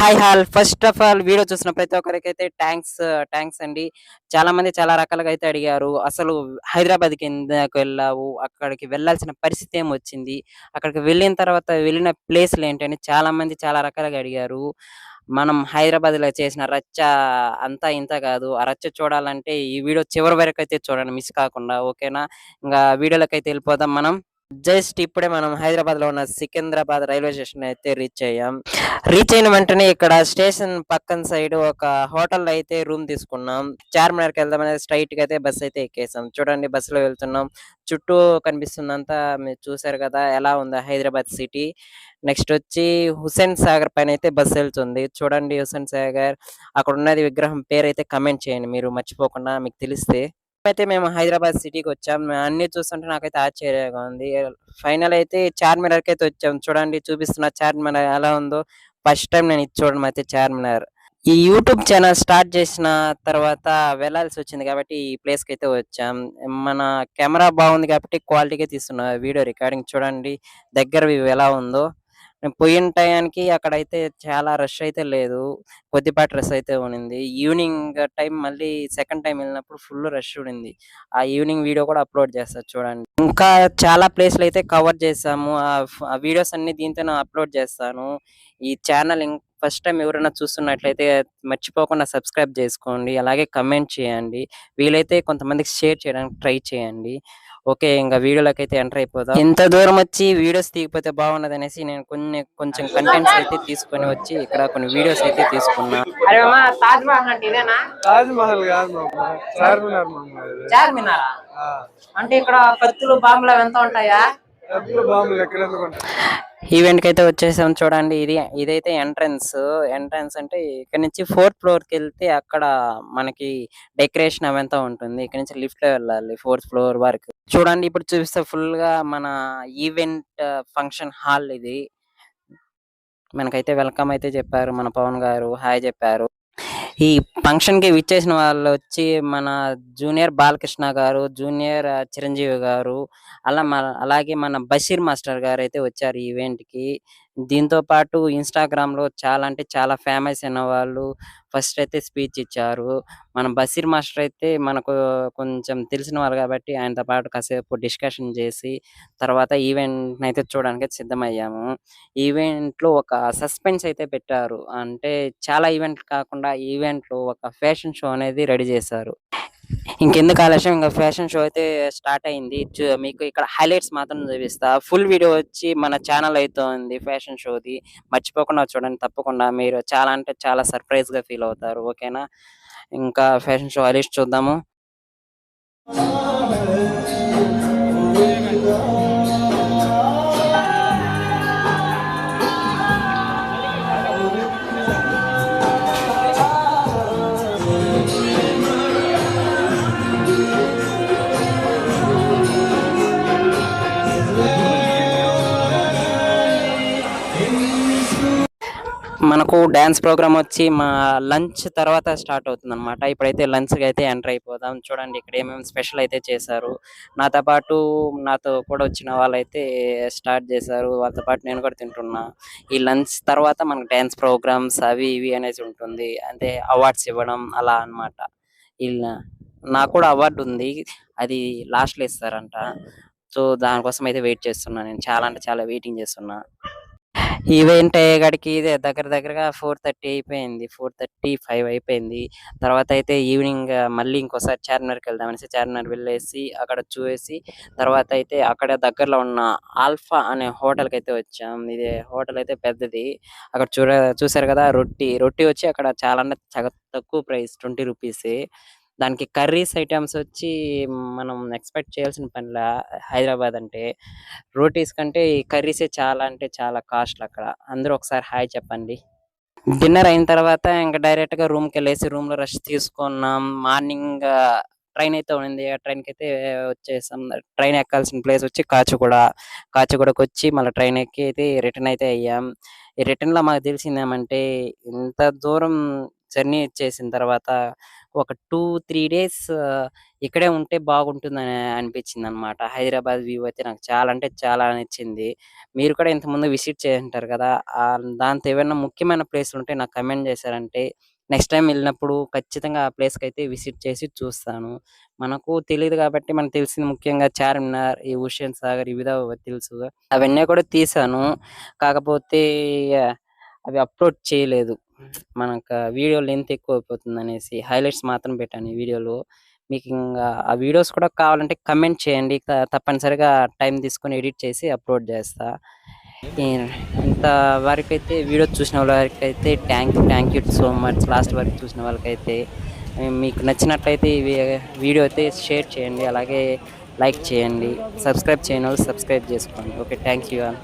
Hi hall first of all video చూసిన ప్రతి ఒక్కరికైతే thanks అండి. చాలా మంది చాలా రకాలుగా అయితే అడిగారు. అసలు హైదరాబాద్‌కి ఎందుకు వెళ్ళావు? అక్కడికి వెళ్ళాల్సిన పరిస్థితి ఏమొచ్చింది? అక్కడికి వెళ్ళిన తర్వాత వెళ్ళిన ప్లేస్‌లేంటని చాలా మంది చాలా రకాలుగా అడిగారు. మనం హైదరాబాద్‌లో చేసిన రచ్చ అంతా ఇంత కాదు. ఆ రచ్చ చూడాలంటే ఈ వీడియో చివరి వరకైతే చూడండి మిస్ కాకుండా. ఓకేనా? ఇంగా వీడియోలోకైతే ఎళ్ళిపోదాం మనం. జస్ట్ ఇప్పుడే మనం హైదరాబాద్‌లో ఉన్న సికింద్రాబాద్ రైల్వే స్టేషన్ అయితే రీచ్ అయ్యాం. రీచ్ అయిన వెంటనే ఇక్కడ స్టేషన్ పక్కన సైడ్ ఒక హోటల్‌లో అయితే రూమ్ తీసుకున్నాం. చార్మినార్‌కి వెళ్దామని స్ట్రెయిట్‌గా అయితే బస్ అయితే ఎక్కేసాం. చూడండి బస్సులో వెళ్తున్నాం. చుట్టూ కనిపిస్తుందంతా మీరు చూసారు కదా! ఎలా ఉందో హైదరాబాద్ సిటీ. నెక్స్ట్ వచ్చి హుస్సేన్ సాగర్ పైనైతే బస్ ఎళ్తుంది. చూడండి హుస్సేన్ సాగర్. అక్కడ ఉన్నది విగ్రహం పేరైతే కామెంట్ చేయండి మీరు మర్చిపోకుండా మీకు తెలిస్తే. అయితే మేము హైదరాబాద్ సిటీకొచ్చాం. అన్నీ చూస్తుంటే నాకైతే ఆశ్చర్యంగా ఉంది. ఫైనల్ అయితే చార్మినార్‌కైతే వచ్చాం. చూడండి చూపిస్తున్నా చార్మినార్ ఎలా ఉందో. ఫస్ట్ టైమ్ నేను ఇది చూడడం అయితే చార్మినార్. ఈ యూట్యూబ్ ఛానల్ స్టార్ట్ చేసిన తర్వాత వెళ్ళాల్సొచ్చింది కాబట్టి ఈ ప్లేస్‌కైతే వచ్చాం. మన కెమెరా బాగుంది కాబట్టి క్వాలిటీగా తీస్తున్నా వీడియో రికార్డింగ్ చూడండి దగ్గర వ్యూ ఎలా ఉందో. నేను పోయిన టయానికి అక్కడైతే చాలా రష్ అయితే లేదు. కొద్దిపాటి రష్ అయితే ఉండింది. ఈవినింగ్ టైం మళ్ళీ సెకండ్ టైమ్ ఎళ్ళినప్పుడు ఫుల్ రష్ ఉండింది. ఆ ఈవినింగ్ వీడియో కూడా అప్‌లోడ్ చేస్తా చూడండి. ఇంకా చాలా ప్లేస్‌లయితే కవర్ చేశాము. ఆ వీడియోస్ అన్నీ దీంతోనే అప్‌లోడ్ చేస్తాను. ఈ ఛానల్ ఫస్ట్ టైమ్ ఎవరైనా చూస్తున్నట్లయితే మర్చిపోకుండా సబ్స్క్రైబ్ చేసుకోండి. అలాగే కమెంట్ చేయండి. వీలైతే కొంతమందికి షేర్ చేయడానికి ట్రై చేయండి. ఓకే. ఇంక వీడియోలోకైతే ఎంటర్ అయిపోదాం. ఇంత దూరం వచ్చి వీడియోస్ తీయకపోతే బాగుండదనేసి నేను కొంచెం కంటెంట్స్ అయితే తీసుకొని వచ్చి ఇక్కడ కొన్ని వీడియోస్ అయితే తీసుకున్నా. అరే మామ తాజ్ మహల్ అంటే ఇదేనా? తాజ్ మహల్ కాదు మామ, చార్మినార్ మామ ఇది. చార్మినారా? ఆ, అంటే ఇక్కడ కత్తులు బాంబులు అవి ఎంత ఉంటాయా? ఎప్పుడు బాంబులు ఎక్కడెందుకు ఉంటాయి? ఈవెంట్‌కి అయితే వచ్చేసాం చూడండి. ఇదైతే ఎంట్రన్స్. ఎంట్రన్స్ అంటే ఇక్కడ నుంచి ఫోర్త్ ఫ్లోర్‌కెళ్తే అక్కడ మనకి డెకరేషన్ అవంతా ఉంటుంది. ఇక్కడ నుంచి లిఫ్ట్‌లో వెళ్ళాలి ఫోర్త్ ఫ్లోర్ వరకు. చూడండి ఇప్పుడు చూపిస్తా ఫుల్‌గా మన ఈవెంట్ ఫంక్షన్ హాల్ ఇది. మనకైతే వెల్కమ్ అయితే చెప్పారు. మన పవన్ గారు హాయ్ చెప్పారు. ఈ ఫంక్షన్‌కి విచ్చేసిన వాళ్ళొచ్చి మన జూనియర్ బాలకృష్ణ గారు, జూనియర్ చిరంజీవి గారు, అలాగే మన బషీర్ మాస్టర్ గారైతే వచ్చారు ఈ ఈవెంట్‌కి. దీంతో పాటు ఇన్‌స్టాగ్రామ్‌లో చాలా అంటే చాలా ఫేమస్ అయిన వాళ్ళు ఫస్ట్ అయితే స్పీచ్ ఇచ్చారు. మన బషీర్ మాస్టర్ అయితే మనకు కొంచెం తెలిసిన వాళ్ళు కాబట్టి ఆయనతో పాటు కాసేపు డిస్కషన్ చేసి తర్వాత ఈవెంట్‌నైతే చూడడానికైతే సిద్ధమయ్యాము. ఈవెంట్‌లో ఒక సస్పెన్స్ అయితే పెట్టారు. అంటే చాలా ఈవెంట్లు కాకుండా ఈవెంట్‌లో ఒక ఫ్యాషన్ షో అనేది రెడీ చేశారు. ఇంకెందుకు ఆలస్యం ఇంక ఫ్యాషన్ షో అయితే స్టార్ట్ అయింది. మీకు ఇక్కడ హైలైట్స్ మాత్రం చూపిస్తా. ఫుల్ వీడియో వచ్చి మన ఛానెల్ అయితే ఉంది ఫ్యాషన్ షోది. మర్చిపోకుండా చూడండి తప్పకుండా. మీరు చాలా అంటే చాలా సర్ప్రైజ్‌గా ఫీల్ అవుతారు. ఓకేనా? ఇంకా ఫ్యాషన్ షో హైలైట్స్ చూద్దాము. మనకు డాన్స్ ప్రోగ్రామ్ వచ్చి మా లంచ్ తర్వాత స్టార్ట్ అవుతుందనమాట. ఇప్పుడైతే లంచ్‌కైతే ఎంటర్ అయిపోదాం. చూడండి ఇక్కడ ఏమేమి స్పెషల్ అయితే చేశారు. నాతో పాటు నాతో కూడా వచ్చిన వాళ్ళైతే స్టార్ట్ చేశారు. వాళ్ళతో పాటు నేను కూడా తింటున్నా. ఈ లంచ్ తర్వాత మనకు డాన్స్ ప్రోగ్రామ్స్ అవి ఇవి అనేసి ఉంటుంది. అంటే అవార్డ్స్ ఇవ్వడం అలా అన్నమాట. ఇలా నాకు కూడా అవార్డ్ ఉంది. అది లాస్ట్‌లో ఇస్తారంట. సో, దానికోసం అయితే వెయిట్ చేస్తున్నా నేను. చాలా అంటే చాలా వెయిటింగ్ చేస్తున్నా. ఈవెంట్ అయ్యేకాడికి ఇదే దగ్గరగా 4:30 అయిపోయింది. 4:35 అయిపోయింది. తర్వాతయితే ఈవినింగ్ మళ్ళీ ఇంకోసారి చార్మినార్‌కెళ్దామనేసి చార్మినార్ వెళ్ళేసి, అక్కడ చూసేసి, తర్వాతయితే అక్కడ దగ్గరలో ఉన్న ఆల్ఫా అనే హోటల్‌కైతే వచ్చాం. ఇది హోటల్ అయితే పెద్దది. అక్కడ చూసారు కదా! రొట్టి వచ్చి అక్కడ చాలా అంటే చాలా తక్కువ ప్రైస్ ₹20. దానికి కర్రీస్ ఐటెమ్స్ వచ్చి మనం ఎక్స్‌పెక్ట్ చేయాల్సిన పనిలా హైదరాబాద్ అంటే. రోటీస్ కంటే ఈ కర్రీసే చాలా అంటే చాలా కాస్ట్‌లక్కడ. అందరూ ఒకసారి హాయ్ చెప్పండి. డిన్నర్ అయిన తర్వాత ఇంక డైరెక్ట్‌గా రూమ్‌కెళ్ళేసి రూమ్‌లో రెస్ట్ తీసుకున్నాం. మార్నింగ్ ట్రైన్ అయితే ఉండింది. ఆ ట్రైన్‌కైతే వచ్చేసాం. ట్రైన్ ఎక్కాల్సిన ప్లేస్ వచ్చి కాచిగూడ. కాచిగూడకొచ్చి మళ్ళా ట్రైన్ ఎక్కి అయితే రిటర్న్ అయితే అయ్యాం. ఈ రిటర్న్‌లో మాకు తెలిసిందేమంటే ఇంత దూరం జర్నీ చేసిన తర్వాత ఒక 2, 3 డేస్ ఇక్కడే ఉంటే బాగుంటుందని అనిపించిందనమాట. హైదరాబాద్ వ్యూ అయితే నాకు చాలా అంటే చాలా నచ్చింది. మీరు కూడా ఇంతకుముందు విజిట్ చేసుంటారు కదా! దాంతో ఏవన్నా ముఖ్యమైన ప్లేసులుంటే నాకు కమెంట్ చేశారంటే నెక్స్ట్ టైమ్ ఎళ్ళినప్పుడు ఖచ్చితంగా ఆ ప్లేస్‌కైతే విజిట్ చేసి చూస్తాను. మనకు తెలీదు కాబట్టి మనకు తెలిసింది ముఖ్యంగా చార్మినార్, ఈ హుస్సేన్ సాగర్ ఇవి తెలుసు. అవన్నీ కూడా తీశాను. కాకపోతే అవి అప్‌లోడ్ చేయలేదు. మనకు వీడియో లెంత్ ఎక్కువైపోతుందనేసి హైలైట్స్ మాత్రం పెట్టాను ఈ వీడియోలో. మీకింగా ఆ వీడియోస్ కూడా కావాలంటే కమెంట్ చేయండి. తప్పనిసరిగా టైం తీసుకొని ఎడిట్ చేసి అప్‌లోడ్ చేస్తా. ఈ ఇంత వరకైతే వీడియో చూసిన వారికైతే thank you so much. Last వరకు చూసిన వాళ్ళకైతే మీకు నచ్చినట్లయితే వీడియో అయితే షేర్ చేయండి. అలాగే లైక్ చేయండి. సబ్స్క్రైబ్ చేయనోళ్ళు సబ్స్క్రైబ్ చేసుకోండి. ఓకే. Thank you all.